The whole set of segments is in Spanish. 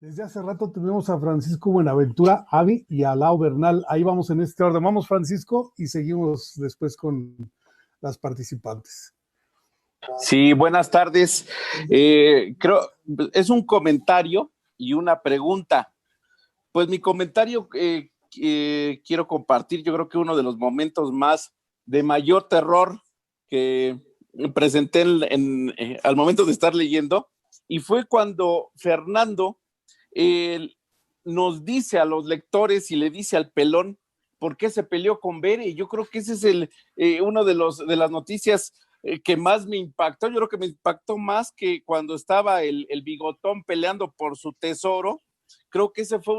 Desde hace rato tenemos a Francisco Buenaventura, Avi y a Lau Bernal. Ahí vamos en este orden. Vamos, Francisco, y seguimos después con las participantes. Sí, buenas tardes. Creo es un comentario y una pregunta. Pues mi comentario quiero compartir. Yo creo que uno de los momentos más de mayor terror que presenté al momento de estar leyendo, y fue cuando Fernando eh, nos dice a los lectores y le dice al pelón por qué se peleó con Bere. Yo creo que ese es uno de las noticias que más me impactó. Yo creo que me impactó más que cuando estaba el bigotón peleando por su tesoro. Creo que ese fue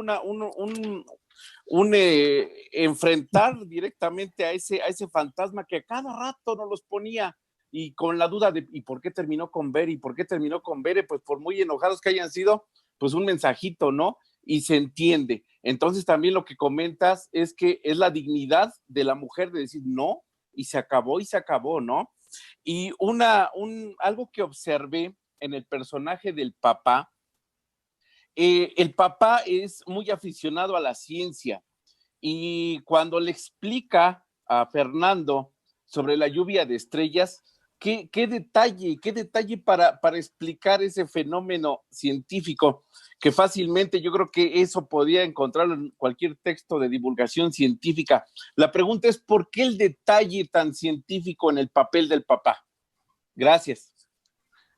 un enfrentar directamente a ese fantasma que a cada rato nos los ponía, y con la duda de ¿y por qué terminó con Bere? ¿Y por qué terminó con Bere? Pues por muy enojados que hayan sido, pues un mensajito, ¿no? Y se entiende. Entonces también lo que comentas es que es la dignidad de la mujer de decir no, y se acabó, ¿no? Y algo que observé en el personaje del papá, el papá es muy aficionado a la ciencia, y cuando le explica a Fernando sobre la lluvia de estrellas, qué detalle para explicar ese fenómeno científico, que fácilmente yo creo que eso podía encontrarlo en cualquier texto de divulgación científica. La pregunta es, ¿por qué el detalle tan científico en el papel del papá? Gracias.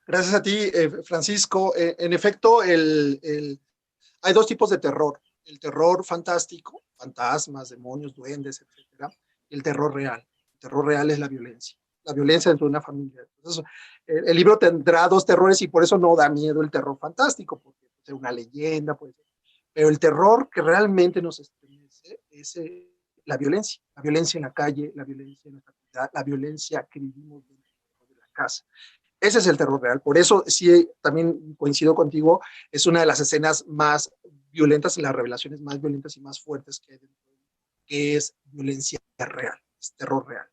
Gracias a ti, Francisco. En efecto, hay dos tipos de terror. El terror fantástico, fantasmas, demonios, duendes, etcétera, y el terror real. El terror real es la violencia dentro de una familia. Entonces, el libro tendrá dos terrores y por eso no da miedo el terror fantástico, porque puede ser una leyenda, puede ser. Pero el terror que realmente nos estremece es la violencia en la calle, la violencia en la comunidad, la violencia que vivimos dentro de la casa. Ese es el terror real. Por eso sí, también coincido contigo, es una de las escenas más violentas, las revelaciones más violentas y más fuertes que hay dentro de, que es violencia real, es terror real.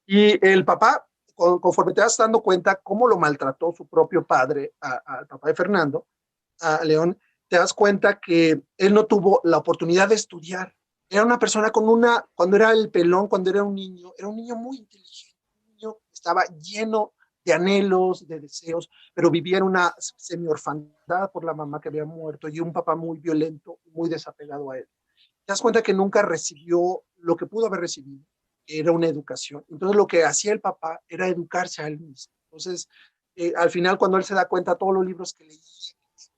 Y el papá, conforme te vas dando cuenta cómo lo maltrató su propio padre, al papá de Fernando, a León, te das cuenta que él no tuvo la oportunidad de estudiar. Era una persona cuando era el pelón, cuando era un niño muy inteligente, un niño que estaba lleno de anhelos, de deseos, pero vivía en una semi-orfandad por la mamá que había muerto y un papá muy violento, muy desapegado a él. Te das cuenta que nunca recibió lo que pudo haber recibido, que era una educación. Entonces lo que hacía el papá era educarse a él mismo. Entonces, al final, cuando él se da cuenta, todos los libros que leía,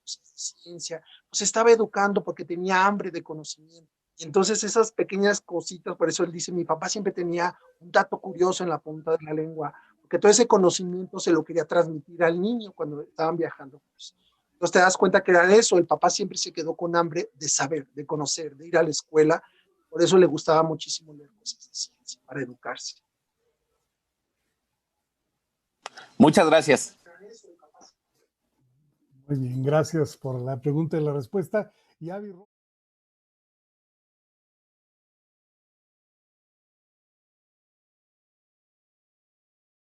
cosas de ciencia, pues estaba educando porque tenía hambre de conocimiento. Y entonces esas pequeñas cositas, por eso él dice, mi papá siempre tenía un dato curioso en la punta de la lengua, porque todo ese conocimiento se lo quería transmitir al niño cuando estaban viajando. Entonces te das cuenta que era eso, el papá siempre se quedó con hambre de saber, de conocer, de ir a la escuela, por eso le gustaba muchísimo leer cosas de ciencia, para educarse. Muchas gracias. Muy bien, gracias por la pregunta y la respuesta. Y Avi